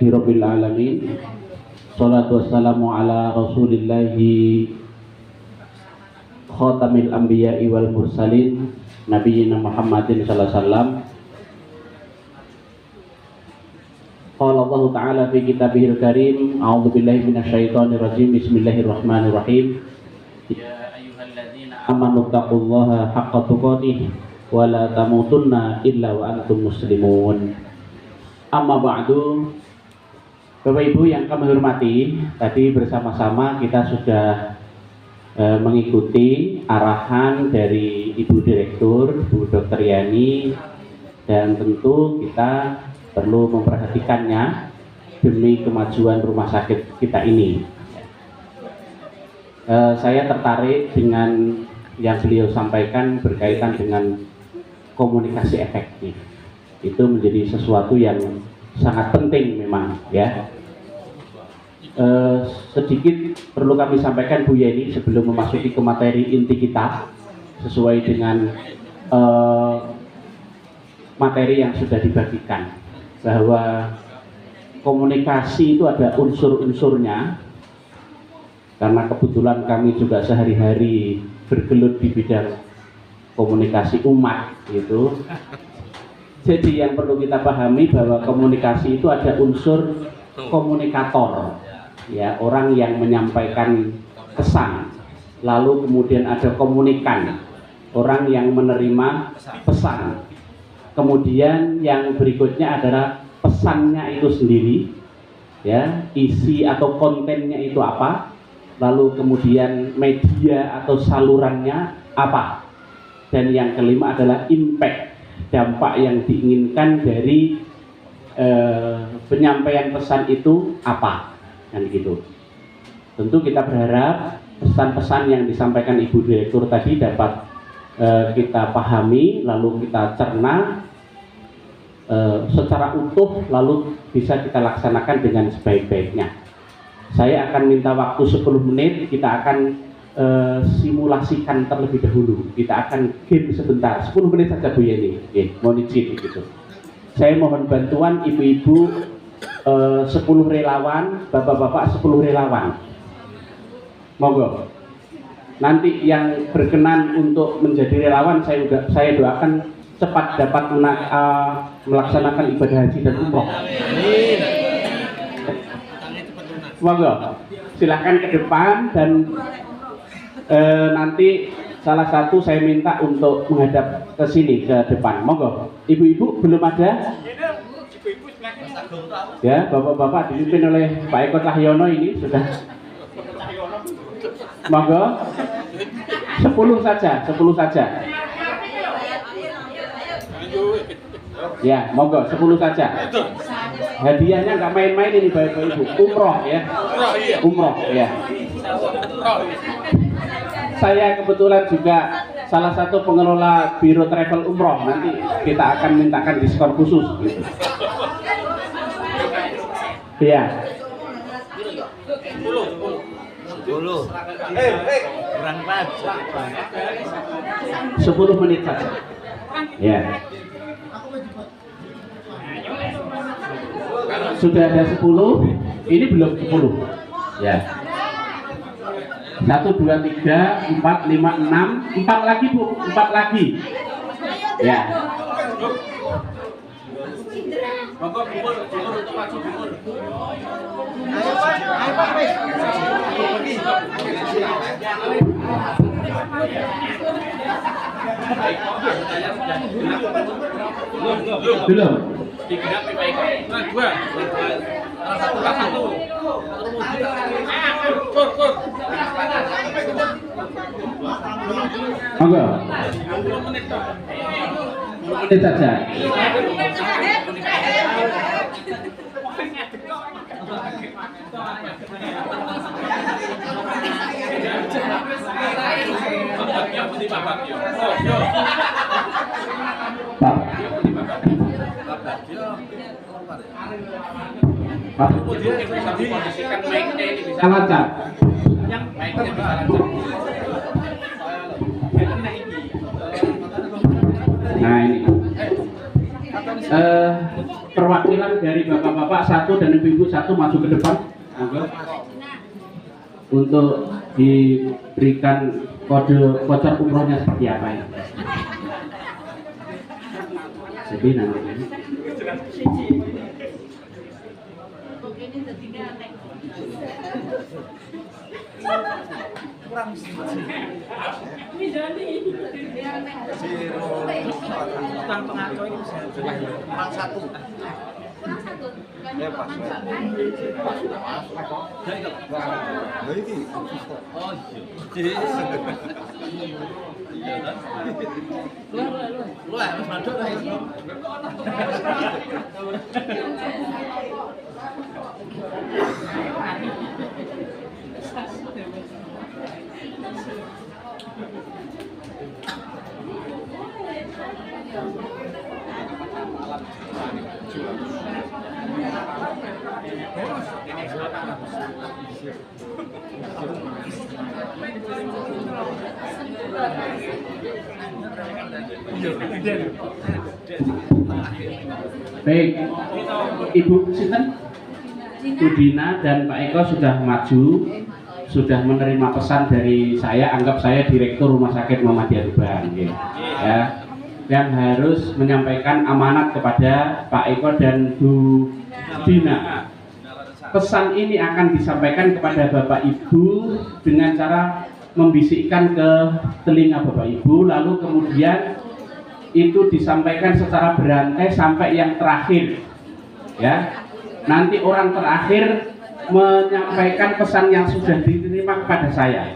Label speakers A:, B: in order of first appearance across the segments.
A: Alhamdulillahirabbil alamin. Shalatu wassalamu ala Rasulillahi khatamil anbiya'i wal mursalin nabiyina Muhammadin sallallahu alaihi wasallam. Qala Allah Ta'ala fi kitabihil karim, a'udzu billahi minasyaitonir rajim. Bismillahirrahmanirrahim. Ya ayyuhalladzina amanu taqullaha haqqa tuqatih wa la tamutunna illa wa antum muslimun. Amma ba'du. Bapak Ibu yang kami hormati, tadi bersama-sama kita sudah mengikuti arahan dari Ibu Direktur, Bu Dr. Yani, dan tentu kita perlu memperhatikannya demi kemajuan rumah sakit kita ini. Saya tertarik dengan yang beliau sampaikan berkaitan dengan komunikasi efektif. Itu menjadi sesuatu yang sangat penting memang ya. Sedikit perlu kami sampaikan Bu Yeni sebelum memasuki ke materi inti kita sesuai dengan materi yang sudah dibagikan, bahwa komunikasi itu ada unsur-unsurnya, karena kebetulan kami juga sehari-hari bergelut di bidang komunikasi umat gitu. Jadi yang perlu kita pahami bahwa komunikasi itu ada unsur komunikator, ya, orang yang menyampaikan pesan. Lalu kemudian ada komunikan, orang yang menerima pesan. Kemudian yang berikutnya adalah pesannya itu sendiri, ya, isi atau kontennya itu apa. Lalu kemudian media atau salurannya apa. Dan yang kelima adalah impact, dampak yang diinginkan dari penyampaian pesan itu apa, kan gitu. Tentu kita berharap pesan-pesan yang disampaikan Ibu Direktur tadi dapat kita pahami, lalu kita cerna secara utuh, lalu bisa kita laksanakan dengan sebaik-baiknya. Saya akan minta waktu 10 menit, kita akan simulasikan terlebih dahulu. Kita akan game sebentar, 10 menit saja Bu Yeni. Mohon izin gitu. Saya mohon bantuan ibu-ibu 10 relawan, bapak-bapak 10 relawan. Monggo. Nanti yang berkenan untuk menjadi relawan saya doakan cepat dapat melaksanakan ibadah haji dan umroh. Monggo. Silakan ke depan dan nanti salah satu saya minta untuk menghadap ke sini ke depan. Monggo. Ibu-ibu belum ada? Ya, bapak-bapak dipimpin oleh Pak Eko Cahyono ini sudah. Monggo. 10 saja, 10 saja. Ya, monggo 10 saja. Hadiahnya nggak main-main ini Bapak Ibu. Umroh ya. Umroh ya. Saya kebetulan juga salah satu pengelola biro travel umroh. Nanti kita akan mintakan diskon khusus gitu. Iya.
B: 10. Kurang pas.
A: 10 menit saja. Ya. Sudah ada 10, ini belum 10. Ya. 1, 2, 3, 4, 5, 6, 4 lagi Bu, 4 lagi. Ya. Belum. Monggo. 10 menit saja. Pak. Bisa lancar. Nah ini perwakilan dari bapak-bapak satu dan ibu-ibu satu maju ke depan untuk diberikan kode voucher umrohnya seperti apa ya. Jadi namanya. Baik, Ibu Sinten, Bu Dina dan Pak Eko sudah maju, sudah menerima pesan dari saya. Anggap saya Direktur Rumah Sakit Muhammadiyah Tuban, ya, yang harus menyampaikan amanat kepada Pak Eko dan Bu Dina. Pesan ini akan disampaikan kepada Bapak Ibu dengan cara membisikkan ke telinga Bapak Ibu, lalu kemudian itu disampaikan secara berantai sampai yang terakhir, ya. Nanti orang terakhir menyampaikan pesan yang sudah diterima kepada saya.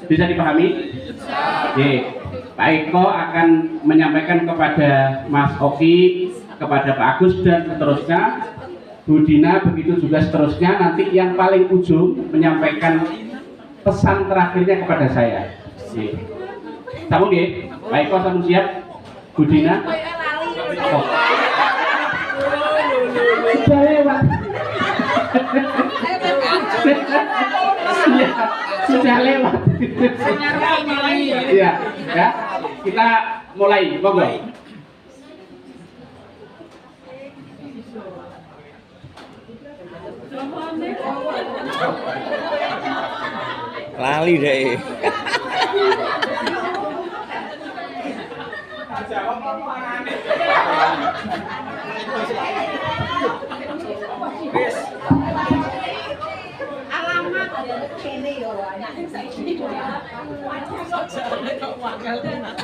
A: Bisa dipahami? Oke. Pak Eko akan menyampaikan kepada Mas Oki, kepada Pak Agus dan seterusnya. Bu Dina begitu juga seterusnya. Nanti yang paling ujung menyampaikan pesan terakhirnya kepada saya. Kamu nggih? Pak Eko sampun siap? Bu Dina? Oh. Sudah lewat. Ya, sudah lewat. Iya, ya. Kita mulai, monggo.
B: Lali deh.
C: Alamat kene yo anak saiki. Kok wakil tenan.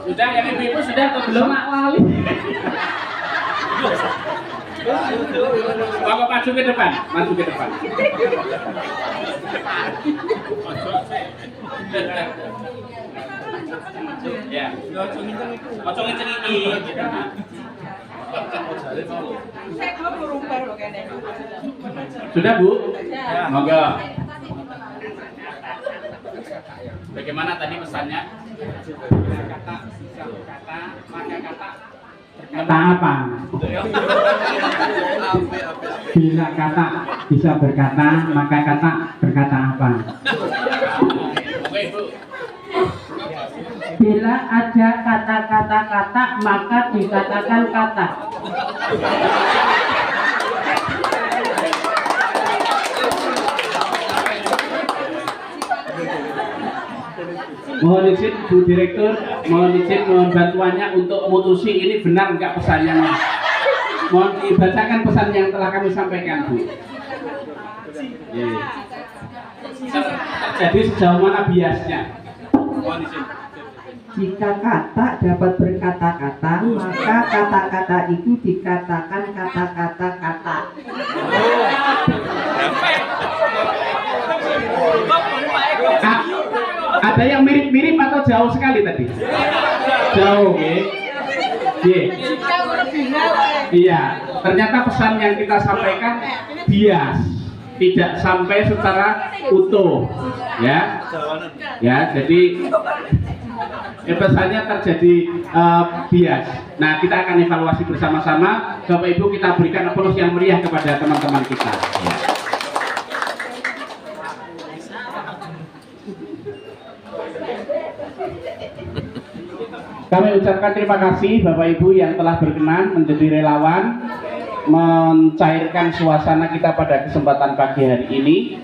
A: Sudah, yang ibu-ibu sudah atau belum? Lali. Bapak maju ke depan, maju ke depan. Ya, ojo ngeceng iki. Sudah, Bu? Monggo. Bagaimana tadi pesannya? Kata apa? Bila kata bisa berkata, maka kata berkata apa? Bila ada kata-kata-kata, maka dikatakan kata. Mohon izin Bu Direktur, mohon izin mohon bantuannya untuk mutusi ini benar enggak pesannya. Mohon dibacakan pesan yang telah kami sampaikan, Bu. Jadi sejauh mana biasnya? Mohon izin.
D: Jika kata dapat berkata-kata, maka kata-kata itu dikatakan kata-kata kata.
A: Ada yang mirip-mirip atau jauh sekali tadi? Jauh, Iya, ternyata pesan yang kita sampaikan bias, tidak sampai secara utuh, ya. Jadi pesannya terjadi bias. Nah, kita akan evaluasi bersama-sama. Bapak Ibu, kita berikan aplaus yang meriah kepada teman-teman kita. Kami ucapkan terima kasih Bapak Ibu yang telah berkenan menjadi relawan mencairkan suasana kita pada kesempatan pagi hari ini.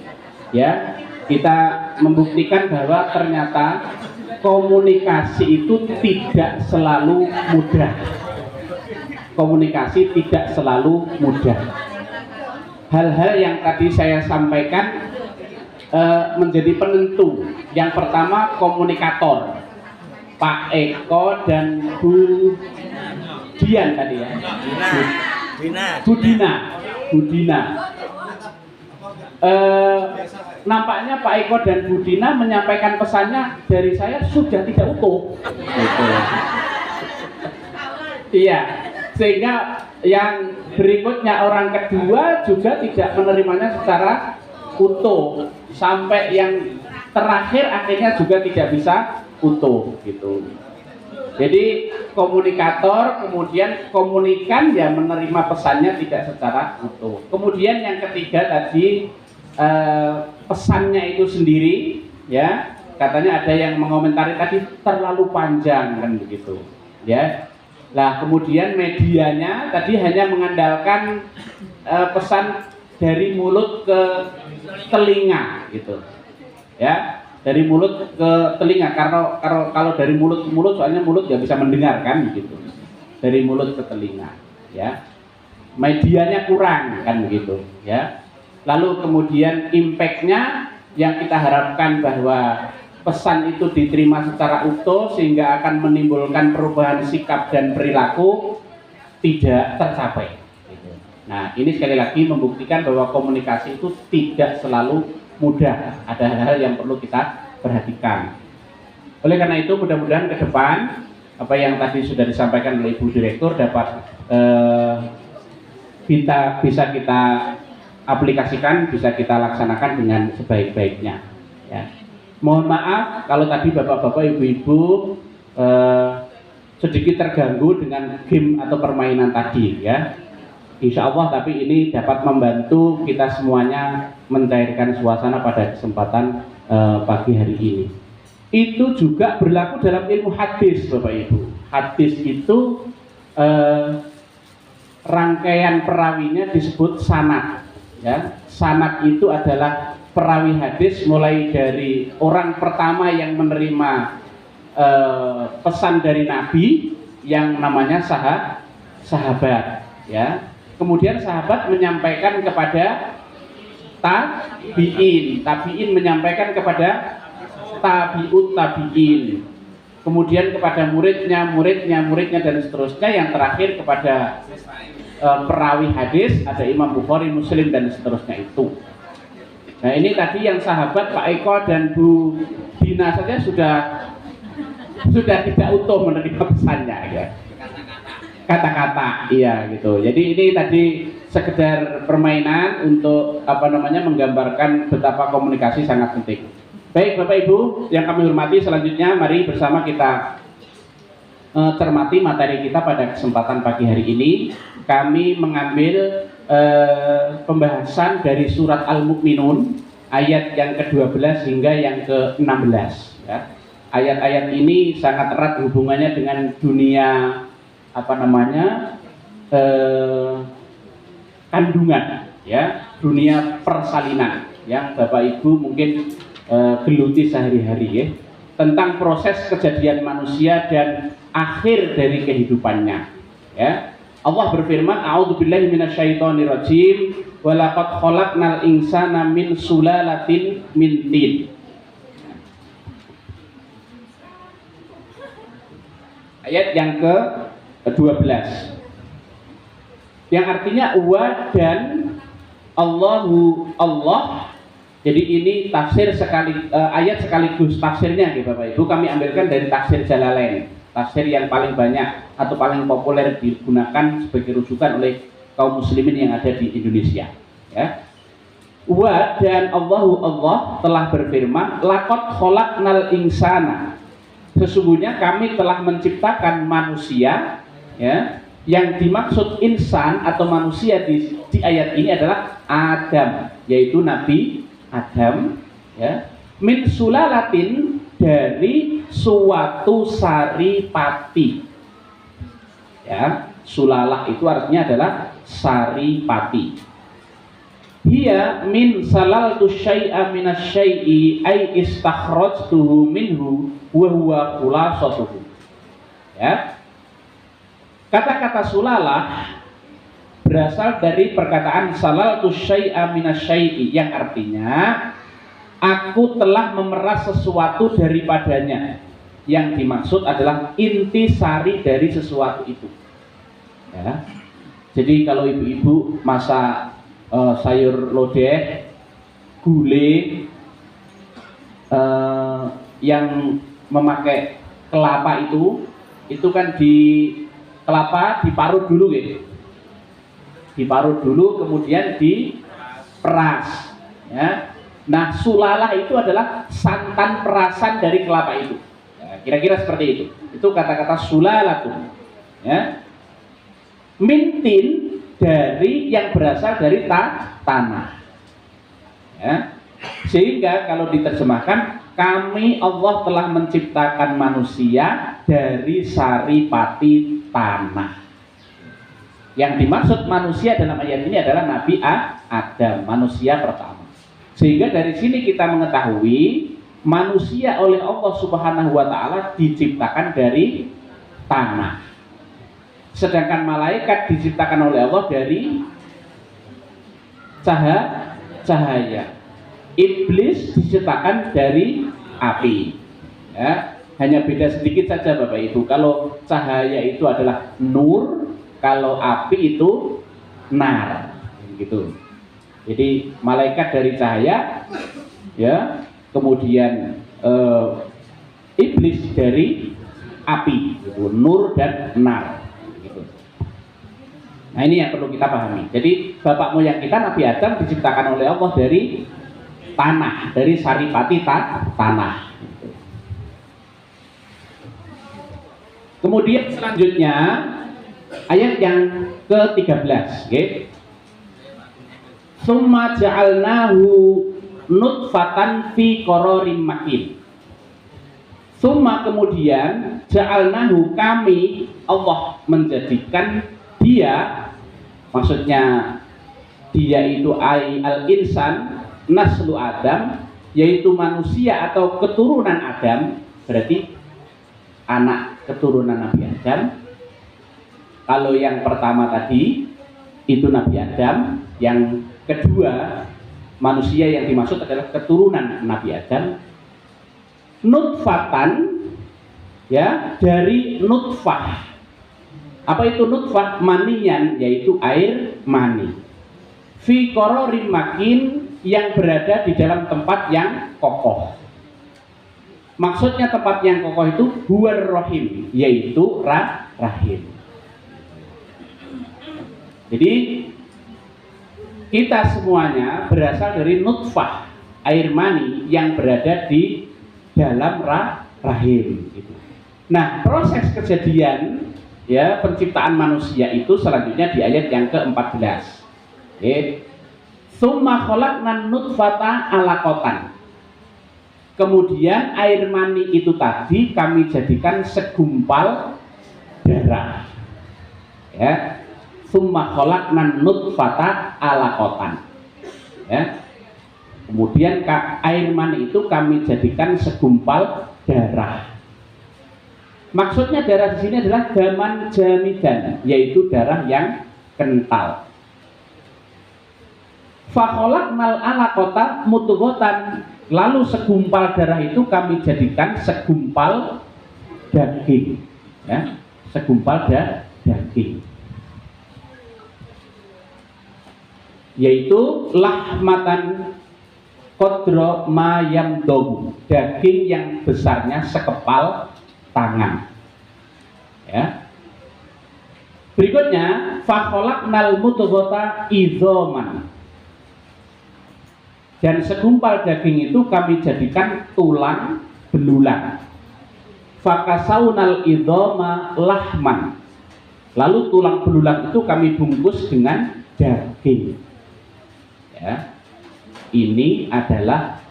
A: Ya, kita membuktikan bahwa ternyata komunikasi itu tidak selalu mudah. Komunikasi tidak selalu mudah. Hal-hal yang tadi saya sampaikan menjadi penentu. Yang pertama, komunikator. Pak Eko dan Bu Dian tadi ya. Bu Dina. Nampaknya Pak Eko dan Bu Dina menyampaikan pesannya dari saya sudah tidak utuh. Gitu. Iya, sehingga yang berikutnya orang kedua juga tidak menerimanya secara utuh, sampai yang terakhir akhirnya juga tidak bisa utuh gitu. Jadi komunikator, kemudian komunikan ya menerima pesannya tidak secara utuh. Kemudian yang ketiga tadi pesannya itu sendiri ya, katanya ada yang mengomentari tadi terlalu panjang kan begitu ya. Nah, kemudian medianya tadi hanya mengandalkan pesan dari mulut ke telinga gitu ya, dari mulut ke telinga, karena kalau dari mulut ke mulut, soalnya mulut ya bisa mendengarkan gitu, dari mulut ke telinga ya, medianya kurang kan begitu ya. Lalu kemudian impactnya yang kita harapkan bahwa pesan itu diterima secara utuh sehingga akan menimbulkan perubahan sikap dan perilaku tidak tercapai gitu. Nah, ini sekali lagi membuktikan bahwa komunikasi itu tidak selalu mudah, ada hal-hal yang perlu kita perhatikan. Oleh karena itu mudah-mudahan ke depan apa yang tadi sudah disampaikan oleh Ibu Direktur dapat bisa kita aplikasikan, bisa kita laksanakan dengan sebaik-baiknya ya. Mohon maaf kalau tadi bapak-bapak, ibu-ibu sedikit terganggu dengan game atau permainan tadi ya. Insya Allah tapi ini dapat membantu kita semuanya mencairkan suasana pada kesempatan pagi hari ini. Itu juga berlaku dalam ilmu hadis, Bapak Ibu. Hadis itu rangkaian perawinya disebut sanad. Ya, sanad itu adalah perawi hadis mulai dari orang pertama yang menerima pesan dari Nabi yang namanya sahabat. Ya, kemudian sahabat menyampaikan kepada tabi'in menyampaikan kepada tabi'in, kemudian kepada muridnya dan seterusnya, yang terakhir kepada perawi hadis, ada Imam Bukhari, Muslim dan seterusnya itu. Nah, ini tadi yang sahabat Pak Eko dan Bu Dina saja sudah tidak utuh menerima pesannya ya. Kata-kata, iya gitu. Jadi ini tadi sekedar permainan untuk menggambarkan betapa komunikasi sangat penting. Baik Bapak Ibu yang kami hormati, selanjutnya mari bersama kita cermati materi kita pada kesempatan pagi hari ini. Kami mengambil pembahasan dari surat Al-Mu'minun ayat yang ke-12 hingga yang ke-16 ya. Ayat-ayat ini sangat erat hubungannya dengan dunia kandungan ya, dunia persalinan yang Bapak Ibu mungkin geluti sehari-hari ya. tentang proses kejadian manusia dan akhir dari kehidupannya. Ya. Allah berfirman, a'udzubillahi minasyaitonirrajim, wa laqad khalaqnal insana min sulalatin min tin. Ayat yang ke-12. Yang artinya wa dan Allahu Allah. Jadi ini tafsir ayat sekaligus tafsirnya gitu Bapak Ibu. Kami ambilkan dari tafsir Jalalain, tafsir yang paling banyak atau paling populer digunakan sebagai rujukan oleh kaum muslimin yang ada di Indonesia. Ya. Wa dan Allahu Allah telah berfirman, laqad khalaqnal insana. Sesungguhnya kami telah menciptakan manusia, ya. Yang dimaksud insan atau manusia di ayat ini adalah Adam, yaitu Nabi Adam, ya. Min sulalatin, dari suatu saripati. Ya, sulalah itu artinya adalah saripati. Hiya min salaltu syai'a minasyai'i ay istakhrajtuhu minhu wa huwa khulasatuhu. Ya. Kata-kata sulalah berasal dari perkataan salaltu syai'a minasyai'i, yang artinya aku telah memeras sesuatu daripadanya. Yang dimaksud adalah inti sari dari sesuatu itu. Ya. Jadi kalau ibu-ibu masak sayur lodeh, gulai, yang memakai kelapa itu kan di kelapa diparut dulu gitu. Diparut dulu kemudian diperas. Ya. Nah, sulalah itu adalah santan perasan dari kelapa itu. Ya, kira-kira seperti itu. Itu kata-kata sulalah tuh. Ya. Mintin, dari yang berasal dari tanah. Ya. Sehingga kalau diterjemahkan, kami Allah telah menciptakan manusia dari saripati tanah. Yang dimaksud manusia dalam ayat ini adalah Nabi Adam, manusia pertama. Sehingga dari sini kita mengetahui manusia oleh Allah Subhanahu wa taala diciptakan dari tanah. Sedangkan malaikat diciptakan oleh Allah dari cahaya. Iblis diciptakan dari api. Ya, hanya beda sedikit saja Bapak Ibu. Kalau cahaya itu adalah nur, kalau api itu nar, gitu. Jadi malaikat dari cahaya, ya, kemudian iblis dari api, gitu. Nur dan nar. Nah, ini yang perlu kita pahami. Jadi bapak moyang kita Nabi Adam diciptakan oleh Allah dari tanah, dari saripati tanah. Kemudian selanjutnya ayat yang ke-13, okay? Summa ja'alnahu nutfatan fi qararim makin. Summa kemudian ja'alnahu, kami Allah menjadikan dia, maksudnya dia itu al-insan naslu Adam, yaitu manusia atau keturunan Adam, berarti anak keturunan Nabi Adam. Kalau yang pertama tadi itu Nabi Adam, yang kedua manusia yang dimaksud adalah keturunan Nabi Adam. Nutfatan, ya, dari nutfah. Apa itu nutfah? Maniyan, yaitu air mani. Fi qararin makin, yang berada di dalam tempat yang kokoh. Maksudnya tempat yang kokoh itu huwar rahim, yaitu rahim. Jadi kita semuanya berasal dari nutfah, air mani yang berada di dalam rahim. Nah, proses kejadian, ya, penciptaan manusia itu selanjutnya di ayat yang ke-14. Summa khalaqnan nutfata alaqatan. Kemudian air mani itu tadi kami jadikan segumpal darah. Ya. Summa khalaqnan nutfata alaqatan. Ya. Kemudian air mani itu kami jadikan segumpal darah. Maksudnya darah di sini adalah daman jamidan, yaitu darah yang kental. Fakholaknal alaqata mudghatan, lalu segumpal darah itu kami jadikan segumpal daging, ya, segumpal daging, yaitu lahmatan qadra ma yamdahu, daging yang besarnya sekepal tangan, ya. Berikutnya fakholaknal mudghata idzoman, dan segumpal daging itu kami jadikan tulang belulang. Fakasaunal idzoma lahman, lalu tulang belulang itu kami bungkus dengan daging, ya. Ini adalah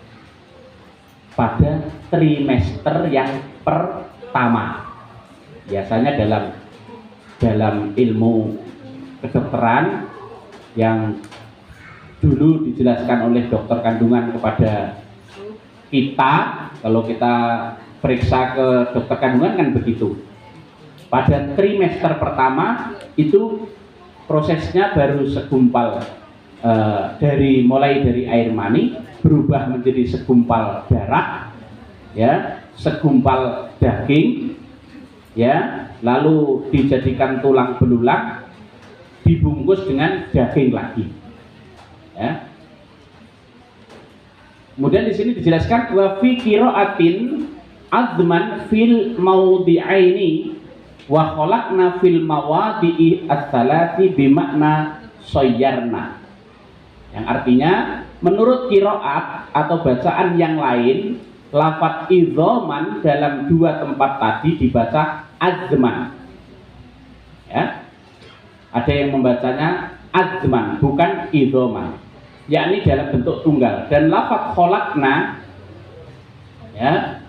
A: pada trimester yang pertama. Biasanya dalam ilmu kedokteran yang dulu dijelaskan oleh dokter kandungan kepada kita, kalau kita periksa ke dokter kandungan kan begitu. Pada trimester pertama itu prosesnya baru segumpal, mulai dari air mani berubah menjadi segumpal darah, ya, segumpal daging, ya, lalu dijadikan tulang belulang, dibungkus dengan daging lagi. Ya. Kemudian di sini dijelaskan wa fi qiraatin azman fil maudhi'aini wa khalaqna fil mawadi'i ats-tsalati bimakna sayyarna. Yang artinya menurut qiraat atau bacaan yang lain, lafaz idzoman dalam dua tempat tadi dibaca azman. Ya. Ada yang membacanya azman bukan idzoman, yakni dalam bentuk tunggal. Dan lafaz kholakna, ya,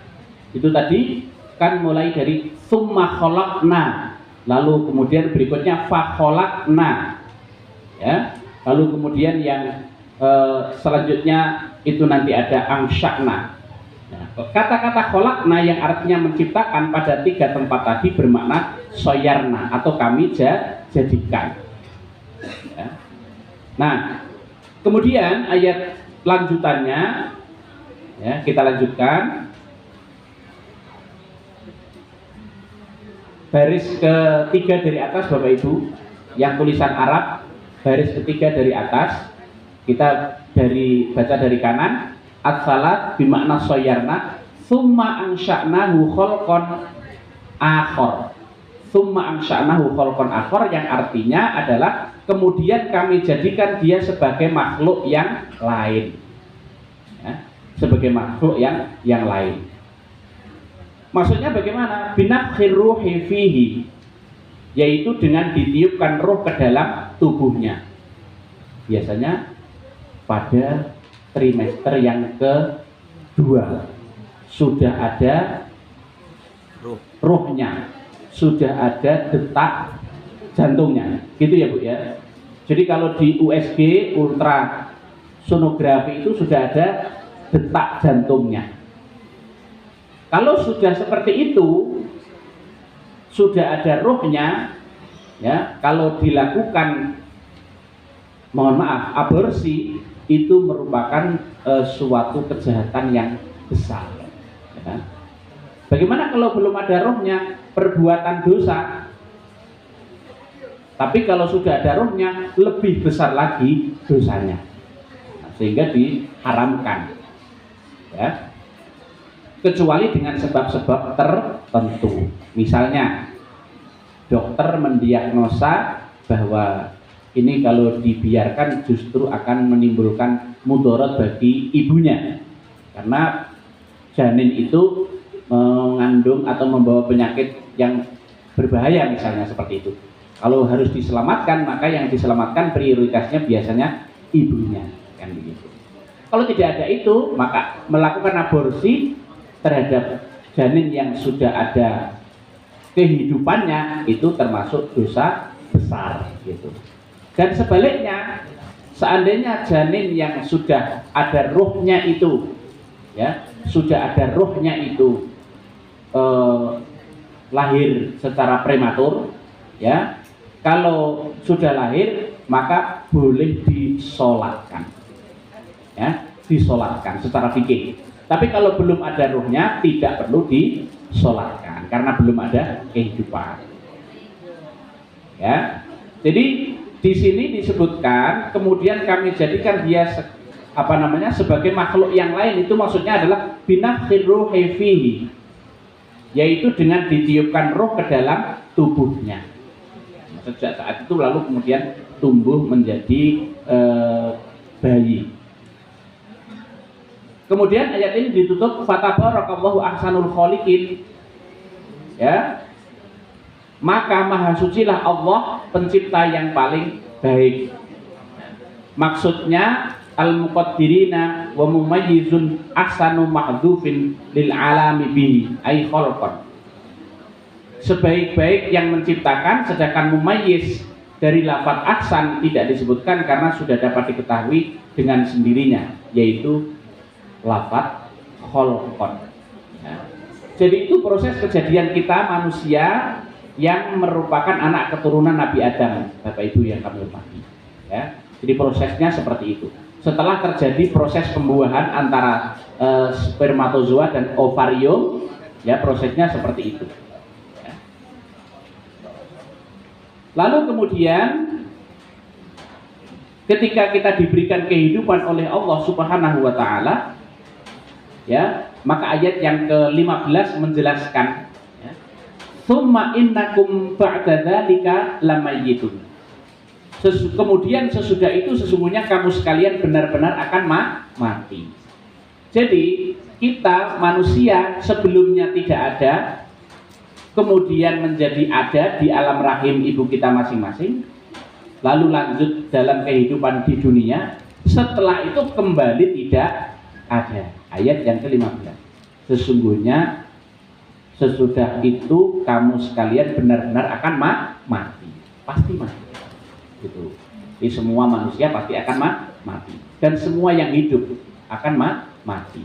A: itu tadi kan mulai dari summa kholakna, lalu kemudian berikutnya fa kholakna, ya, lalu kemudian yang selanjutnya itu nanti ada angsyakna. Kata-kata kholakna yang artinya menciptakan pada tiga tempat tadi bermakna soyarna atau kami jadikan. Ya. Nah, kemudian ayat lanjutannya, ya, kita lanjutkan. Baris ketiga dari atas, Bapak Ibu, yang tulisan Arab, baris ketiga dari atas, kita baca dari kanan. As-salat bimakna soyarna, summa angsya'nahu kholqon akhor. Summa angsya'nahu kholqon akhor, yang artinya adalah kemudian kami jadikan dia sebagai makhluk yang lain, ya, sebagai makhluk yang lain. Maksudnya bagaimana? Binafkhir ruhi fihi, yaitu dengan ditiupkan roh ke dalam tubuhnya. Biasanya pada trimester yang kedua sudah ada rohnya, sudah ada detak jantungnya, gitu ya Bu ya. Jadi kalau di USG ultrasonografi itu sudah ada detak jantungnya. Kalau sudah seperti itu, sudah ada rohnya, ya, kalau dilakukan, mohon maaf, aborsi, itu merupakan suatu kejahatan yang besar, ya. Bagaimana kalau belum ada rohnya? Perbuatan dosa. Tapi kalau sudah ada rohnya, lebih besar lagi dosanya, nah, sehingga diharamkan, ya, kecuali dengan sebab-sebab tertentu. Misalnya dokter mendiagnosa bahwa ini kalau dibiarkan justru akan menimbulkan mudarat bagi ibunya, karena janin itu mengandung atau membawa penyakit yang berbahaya, misalnya seperti itu. Kalau harus diselamatkan, maka yang diselamatkan prioritasnya biasanya ibunya, kan begitu. Kalau tidak ada itu, maka melakukan aborsi terhadap janin yang sudah ada kehidupannya itu termasuk dosa besar, gitu. Dan sebaliknya, seandainya janin yang sudah ada ruhnya itu, ya, sudah ada ruhnya itu lahir secara prematur, ya. Kalau sudah lahir maka boleh disolatkan, ya, disolatkan secara fikih. Tapi kalau belum ada ruhnya tidak perlu disolatkan karena belum ada kehidupan, ya. Jadi di sini disebutkan kemudian kami jadikan dia sebagai makhluk yang lain, itu maksudnya adalah binafkhir ruhi fihi, yaitu dengan ditiupkan roh ke dalam tubuhnya. Sejak saat itu lalu kemudian tumbuh menjadi bayi. Kemudian ayat ini ditutup fatabarakallahu ahsanul khaliqin, ya. Maka maha sucilah Allah pencipta yang paling baik. Maksudnya al-muqaddirina wa mumayyizun ahsanu mahdhufin lil alami bihi ay khalqan. Sebaik-baik yang menciptakan, sedangkan mumayyiz dari lafaz ahsan tidak disebutkan karena sudah dapat diketahui dengan sendirinya, yaitu lafaz khalqan. Ya. Jadi itu proses kejadian kita manusia yang merupakan anak keturunan Nabi Adam, Bapak Ibu yang kami hormati. Ya. Jadi prosesnya seperti itu. Setelah terjadi proses pembuahan antara spermatozoa dan ovarium, ya prosesnya seperti itu. Ya. Lalu kemudian ketika kita diberikan kehidupan oleh Allah Subhanahu wa taala, ya, maka ayat yang ke-15 menjelaskan, ya, summa innakum ba'da dzalika lamayyitun. Kemudian sesudah itu sesungguhnya kamu sekalian benar-benar akan mati. Jadi kita manusia sebelumnya tidak ada, kemudian menjadi ada di alam rahim ibu kita masing-masing, lalu lanjut dalam kehidupan di dunia, setelah itu kembali tidak ada. Ayat yang ke-15. Sesungguhnya sesudah itu kamu sekalian benar-benar akan mati. Pasti mati. Gitu. Jadi semua manusia pasti akan mati. Dan semua yang hidup akan mati.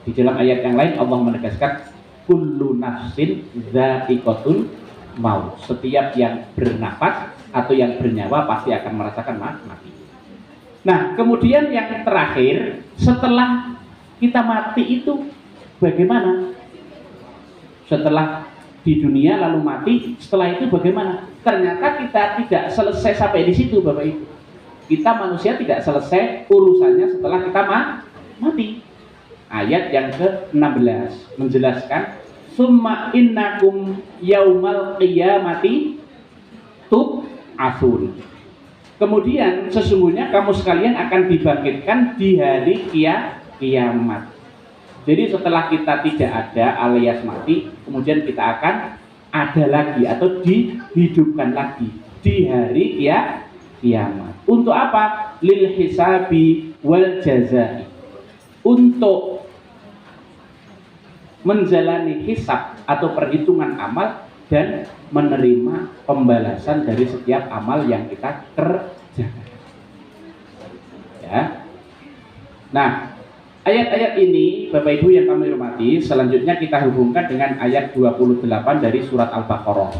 A: Di dalam ayat yang lain Allah menegaskan kullu nafsin dha'iqatul maut. Setiap yang bernafas atau yang bernyawa pasti akan merasakan mati. Nah, kemudian yang terakhir, setelah kita mati itu bagaimana? Setelah di dunia lalu mati, setelah itu bagaimana? Ternyata kita tidak selesai sampai di situ, Bapak Ibu. Kita manusia tidak selesai urusannya setelah kita mati. Ayat yang ke-16 menjelaskan summa innakum yaumal qiyamati tub'atsun. Kemudian sesungguhnya kamu sekalian akan dibangkitkan di hari kiamat. Jadi setelah kita tidak ada alias mati, kemudian kita akan ada lagi atau dihidupkan lagi di hari kiamat. Untuk apa? Lil hisabi wal jazai. Untuk menjalani hisab atau perhitungan amal dan menerima pembalasan dari setiap amal yang kita kerjakan. Ya. Nah, ayat-ayat ini Bapak Ibu yang kami hormati, selanjutnya kita hubungkan dengan ayat 28 dari surat Al-Baqarah.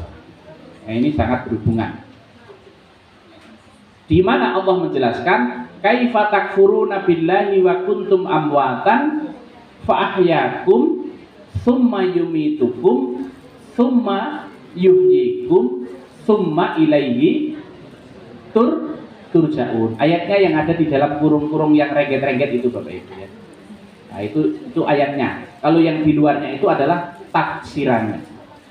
A: Nah, ini sangat berhubungan. Di mana Allah menjelaskan kaifa takfuruna billahi wa kuntum amwatan fa ahyakum tsumma yumitukum tsumma yuhyikum tsumma ilaihi turja'un. Ayatnya yang ada di dalam kurung-kurung yang rengget-rengget itu Bapak Ibu ya. Nah, itu ayatnya. Kalau yang di luarnya itu adalah tafsirannya.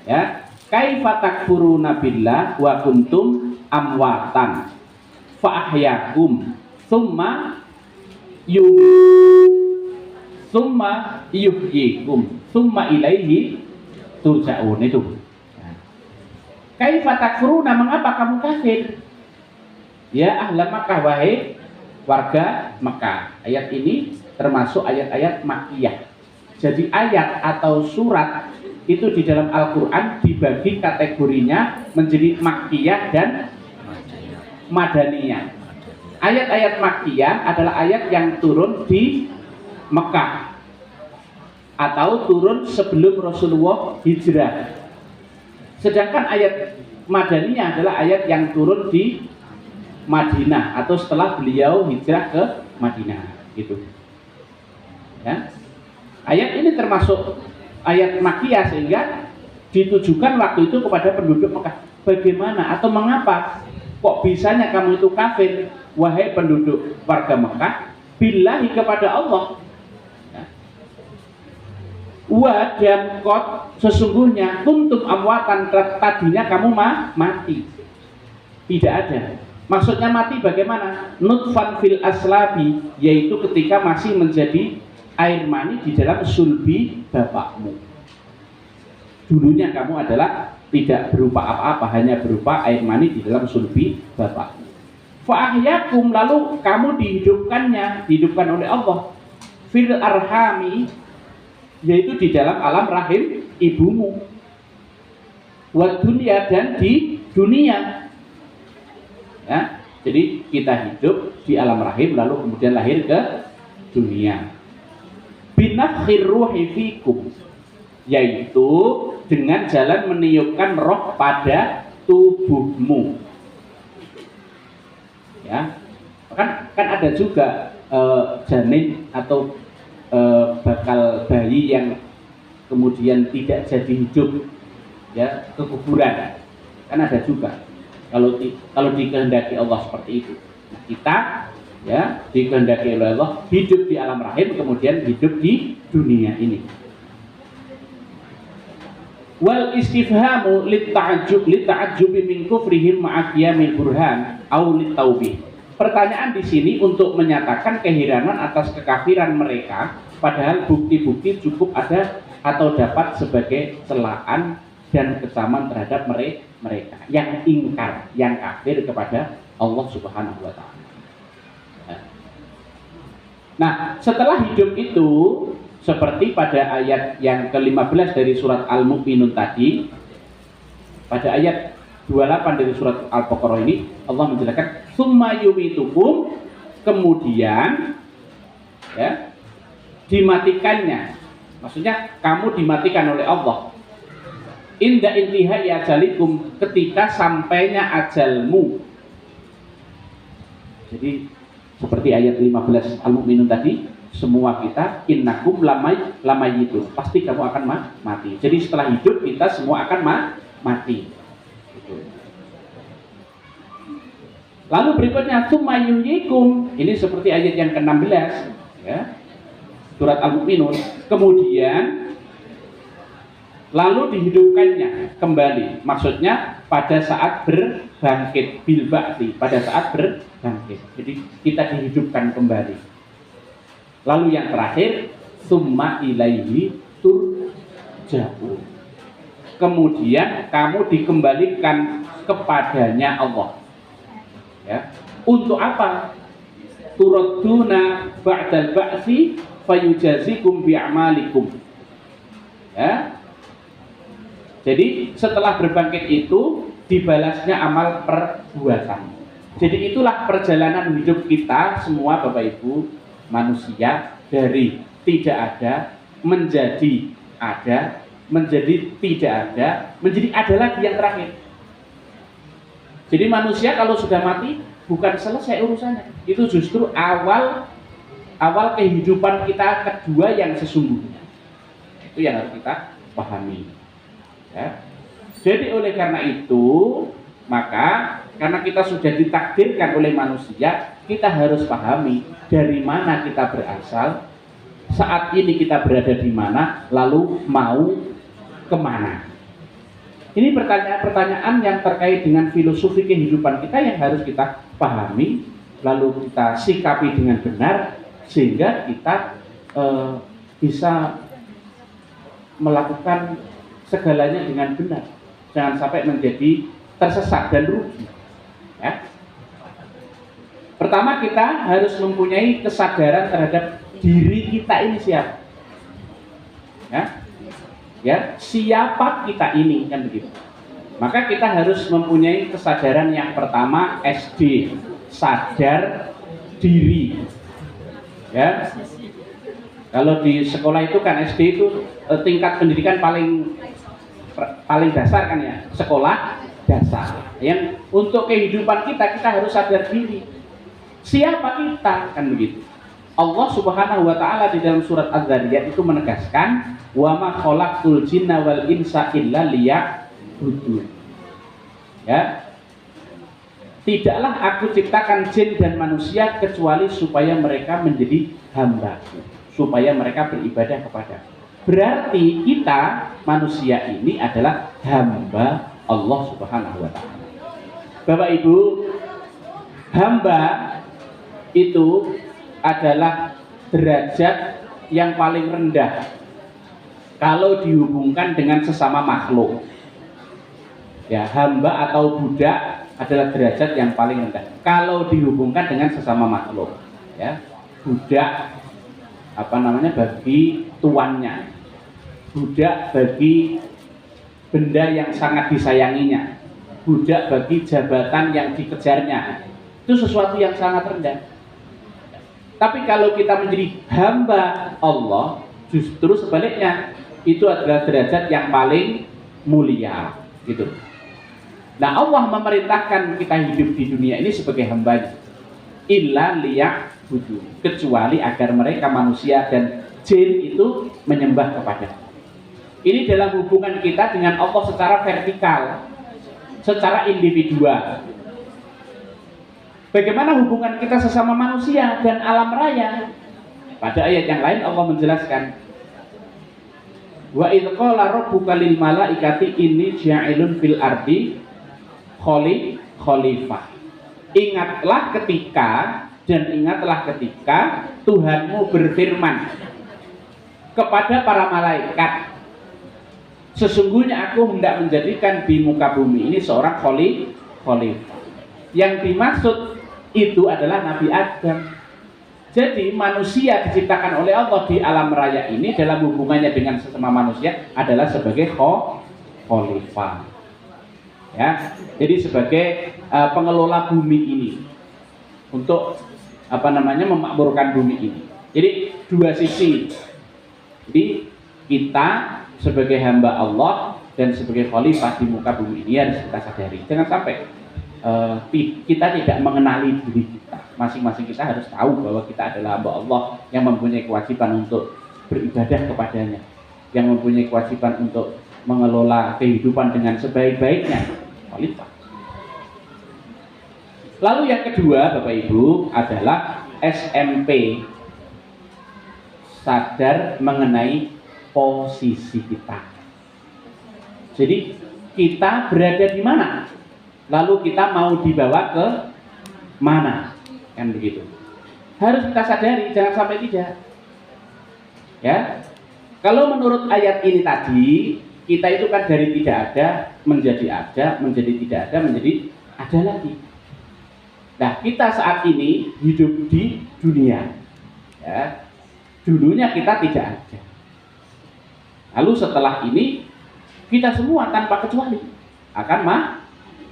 A: Ya. Kaifa takfuruna billah wa kuntum amwatan fa ahyakum tsumma yuhyikum tsumma ilaihi turja'un itu. Kaifa takfuruna, mengapa kamu kafir? Ya ahla Makkah, wahai warga Makkah. Ayat ini termasuk ayat-ayat Makkiyah. Jadi ayat atau surat itu di dalam Al-Quran dibagi kategorinya menjadi Makkiyah dan Madaniyah. Ayat-ayat Makkiyah adalah ayat yang turun di Mekah. atau turun sebelum Rasulullah hijrah. Sedangkan ayat Madaniyah adalah ayat yang turun di Madinah atau setelah beliau hijrah ke Madinah, gitu. Ya. Ayat ini termasuk ayat Makkiyah sehingga ditujukan waktu itu kepada penduduk Mekah. Bagaimana atau mengapa kok bisanya kamu itu kafir, wahai penduduk warga Mekah, billahi kepada Allah. Wa dan kot, sesungguhnya kuntum amwatan, tadinya kamu mati. Tidak ada. Maksudnya mati bagaimana? Nutfan fil aslabi, yaitu ketika masih menjadi air mani di dalam sulbi bapakmu. Dulunya kamu adalah tidak berupa apa-apa, hanya berupa air mani di dalam sulbi bapakmu. Fa'ahyakum, lalu kamu dihidupkan oleh Allah. Fil arhami, yaitu di dalam alam rahim ibumu. Wa dunia, dan di dunia. Ya, jadi kita hidup di alam rahim lalu kemudian lahir ke dunia. Binafkhir ruhi fikum, yaitu dengan jalan meniupkan roh pada tubuhmu. Ya, kan ada juga janin atau bakal bayi yang kemudian tidak jadi hidup, ya, ke kuburan, kan ada juga kalau dikehendaki Allah seperti itu. Nah, kita, ya, dikehendaki oleh Allah hidup di alam rahim kemudian hidup di dunia ini. Wal istifhamu lita'ajjubi min kufrihim ma'aqiyamil burhan au litaubih. Pertanyaan di sini untuk menyatakan keheranan atas kekafiran mereka, padahal bukti-bukti cukup ada atau dapat sebagai celaan dan kecaman terhadap mereka yang ingkar, yang kafir kepada Allah Subhanahu wa Ta'ala. Nah, setelah hidup itu, seperti pada ayat yang ke-15 dari surat Al-Mu'minun tadi, pada ayat 28 dari surat Al-Baqarah ini, Allah menjelaskan summa yumitukum, kemudian, ya, dimatikannya. Maksudnya kamu dimatikan oleh Allah. Inda intihai ajalikum, ketika sampainya ajalmu. Jadi seperti ayat 15 Al-Mu'minun tadi, semua kita innakum lamayitu, pasti kamu akan mati. Jadi setelah hidup kita semua akan mati. Lalu berikutnya sumayuyikum, ini seperti ayat yang ke-16, ya, surat Al-Mu'minun. Kemudian lalu dihidupkannya kembali, maksudnya pada saat berbangkit, bil ba'ti, pada saat berbangkit. Jadi kita dihidupkan kembali. Lalu yang terakhir, summa ilaihi turja'un, kemudian kamu dikembalikan kepadanya Allah. Ya. Untuk apa? Turadduna ba'dal ba'si fayujazikum bi'amalikum. Ya. Jadi setelah berbangkit itu dibalasnya amal perbuatan. Jadi itulah perjalanan hidup kita semua Bapak Ibu manusia, dari tidak ada menjadi ada, menjadi tidak ada, menjadi ada lagi yang terakhir. Jadi manusia kalau sudah mati bukan selesai urusannya, itu justru awal kehidupan kita kedua yang sesungguhnya. Itu yang harus kita pahami. Ya. Jadi oleh karena itu, maka karena kita sudah ditakdirkan oleh manusia, kita harus pahami dari mana kita berasal, saat ini kita berada di mana, lalu mau kemana. Ini pertanyaan-pertanyaan yang terkait dengan filosofi kehidupan kita yang harus kita pahami, lalu kita sikapi dengan benar, sehingga kita bisa melakukan segalanya dengan benar. Jangan sampai menjadi tersesat dan rugi. Ya. Pertama, kita harus mempunyai kesadaran terhadap diri kita ini siapa. Ya, siapa kita ini, kan begitu. Maka kita harus mempunyai kesadaran yang pertama, SD, sadar diri. Ya. Kalau di sekolah itu kan SD itu tingkat pendidikan paling dasar kan ya, sekolah dasar. Yang untuk kehidupan kita harus sadar diri. Siapa kita kan begitu. Allah Subhanahu wa taala di dalam surat Az-Zariyat itu menegaskan wa ma khalaqtul jinna wal insa illa liya'budun. Ya. Tidaklah aku ciptakan jin dan manusia kecuali supaya mereka menjadi hamba-Ku, supaya mereka beribadah kepada. Berarti kita manusia ini adalah hamba Allah Subhanahu wa taala. Bapak Ibu, hamba itu adalah derajat yang paling rendah kalau dihubungkan dengan sesama makhluk. Ya, hamba atau budak adalah derajat yang paling rendah kalau dihubungkan dengan sesama makhluk. Ya, budak bagi tuannya, budak bagi benda yang sangat disayanginya, budak bagi jabatan yang dikejarnya. Itu sesuatu yang sangat rendah. Tapi kalau kita menjadi hamba Allah, justru sebaliknya, itu adalah derajat yang paling mulia, gitu. Nah, Allah memerintahkan kita hidup di dunia ini sebagai hambanya. Illa liya'budun, kecuali agar mereka manusia dan jin itu menyembah kepada. Ini dalam hubungan kita dengan Allah secara vertikal, secara individual. Bagaimana hubungan kita sesama manusia dan alam raya? Pada ayat yang lain Allah menjelaskan, wa idz qala rabbuka lil malaikati inni ja'ilun fil ardi khalifah. Ingatlah ketika Tuhanmu berfirman kepada para malaikat, sesungguhnya aku hendak menjadikan di muka bumi ini seorang khalifah. Yang dimaksud itu adalah Nabi Adam. Jadi manusia diciptakan oleh Allah di alam raya ini dalam hubungannya dengan sesama manusia adalah sebagai khalifah. Ya, jadi sebagai pengelola bumi ini untuk memakmurkan bumi ini. Jadi dua sisi. Jadi kita sebagai hamba Allah dan sebagai khalifah di muka bumi ini harus kita sadari. Jangan sampai kita tidak mengenali diri kita. Masing-masing kita harus tahu bahwa kita adalah hamba Allah yang mempunyai kewajiban untuk beribadah kepadanya, yang mempunyai kewajiban untuk mengelola kehidupan dengan sebaik-baiknya. Khalifah. Lalu yang kedua, Bapak Ibu, adalah SMP, sadar mengenai posisi kita. Jadi kita berada di mana? Lalu kita mau dibawa ke mana? Kan begitu. Harus kita sadari, jangan sampai tidak. Ya. Kalau menurut ayat ini tadi, kita itu kan dari tidak ada, menjadi tidak ada, menjadi ada lagi. Nah, kita saat ini hidup di dunia. Ya. Dulunya kita tidak ada. Lalu setelah ini, kita semua tanpa kecuali akan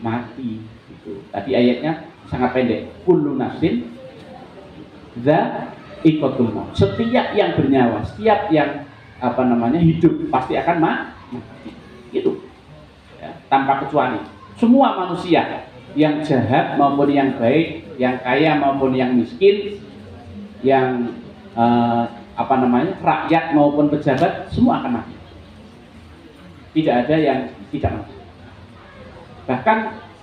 A: mati. Gitu. Tadi ayatnya sangat pendek. Kullu nafsin dha'iqatul maut. Setiap yang bernyawa, setiap yang hidup pasti akan mati. Gitu. Ya, tanpa kecuali. Semua manusia, yang jahat maupun yang baik, yang kaya maupun yang miskin, yang rakyat maupun pejabat, semua akan mati. Tidak ada yang tidak mati. Bahkan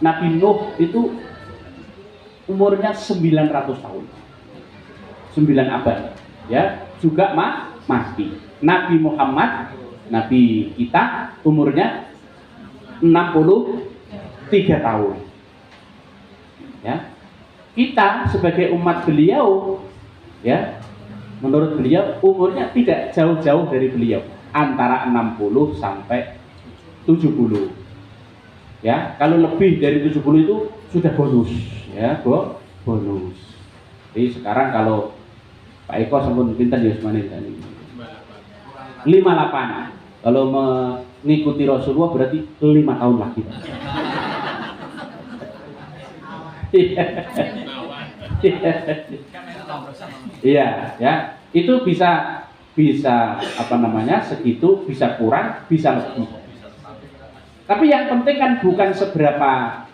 A: Nabi Nuh itu umurnya 900 tahun. 9 abad. Ya, juga mati. Nabi Muhammad, Nabi kita, umurnya 63 tahun. Ya. Kita sebagai umat beliau, ya, menurut beliau umurnya tidak jauh-jauh dari beliau, antara 60 sampai 70. Ya, kalau lebih dari 70 itu sudah bonus, ya, bonus. Jadi sekarang kalau Pak Eko sempun pinten ya semane tadi. 58. Kalau mengikuti Rasulullah berarti 5 tahun lagi. Iya, ya. Itu bisa bisa segitu, bisa kurang, bisa lebih. Tapi yang penting kan bukan seberapa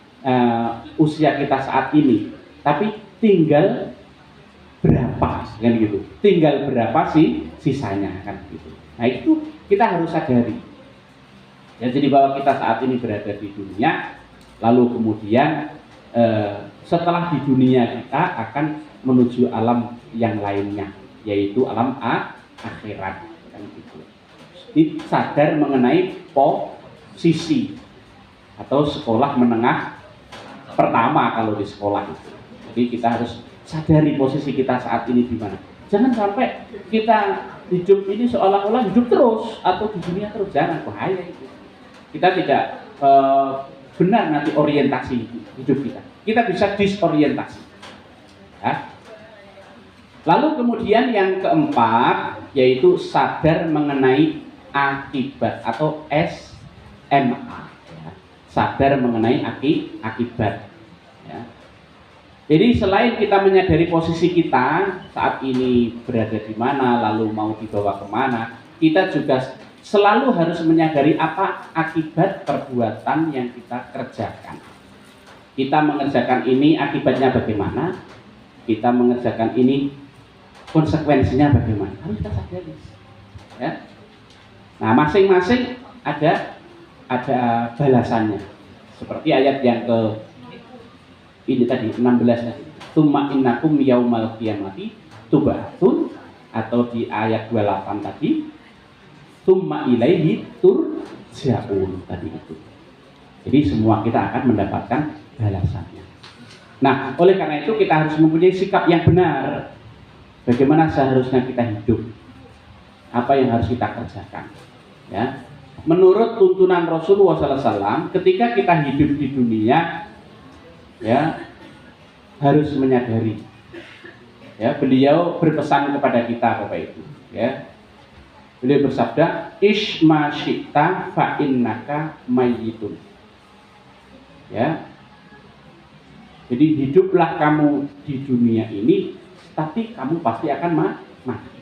A: usia kita saat ini, tapi tinggal berapa kan gitu, tinggal berapa sih sisanya kan gitu. Nah itu kita harus sadari ya, jadi bahwa kita saat ini berada di dunia, lalu kemudian setelah di dunia kita akan menuju alam yang lainnya, yaitu alam akhirat kan gitu. Jadi sadar mengenai posisi atau sekolah menengah pertama kalau di sekolah itu. Jadi kita harus sadari posisi kita saat ini di mana. Jangan sampai kita hidup ini seolah-olah hidup terus atau di dunia terus, jangan, bahaya itu. Kita tidak benar nanti orientasi hidup kita. Kita bisa disorientasi. Ya. Lalu kemudian yang keempat yaitu sadar mengenai akibat atau SMA. Ya. Sadar mengenai akibat. Ya. Jadi selain kita menyadari posisi kita saat ini berada di mana, lalu mau dibawa kemana, kita juga selalu harus menyadari apa akibat perbuatan yang kita kerjakan. Kita mengerjakan ini akibatnya bagaimana, kita mengerjakan ini konsekuensinya bagaimana, harus kita sadari. Ya. Nah, masing-masing ada balasannya. Seperti ayat yang ini tadi 16 tadi. Tsumma innakum yaumal qiyamati tubatsun, atau di ayat 28 tadi tsumma ilaihi turja'un tadi itu. Jadi semua kita akan mendapatkan balasannya. Nah, oleh karena itu kita harus mempunyai sikap yang benar. Bagaimana seharusnya kita hidup? Apa yang harus kita kerjakan? Ya. Menurut tuntunan Rasulullah SAW, ketika kita hidup di dunia, ya harus menyadari, ya beliau berpesan kepada kita Bapak Ibu, ya beliau bersabda, ish ma syi'ta fa innaka mayyitun. Ya, jadi hiduplah kamu di dunia ini, tapi kamu pasti akan mati.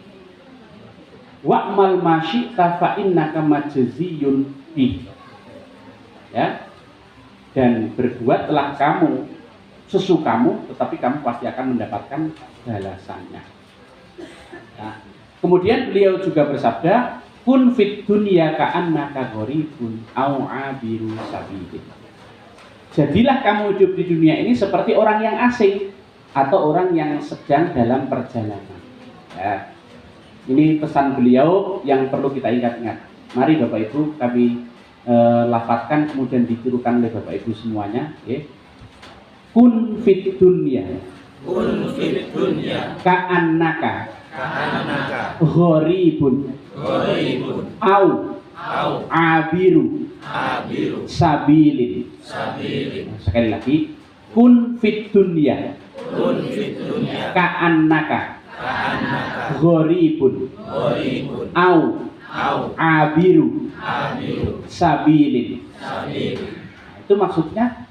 A: Wa'mal ma syi'ta fa innaka majziyun bih. Ya, dan berbuatlah kamu sesukamu, tetapi kamu pasti akan mendapatkan balasannya. Nah, kemudian beliau juga bersabda, kun fit dunya ka'annaka gharibun au abiru sabilin. Jadilah kamu hidup di dunia ini seperti orang yang asing atau orang yang sedang dalam perjalanan. Ya, ini pesan beliau yang perlu kita ingat-ingat. Mari Bapak Ibu kami lafadzkan kemudian ditirukan oleh Bapak Ibu semuanya, ya. Kun fit dunya ka'annaka gharibun au abiru sabilin. Sekali lagi, kun fit dunya ka'annaka gharibun au abiru sabilin. Itu maksudnya,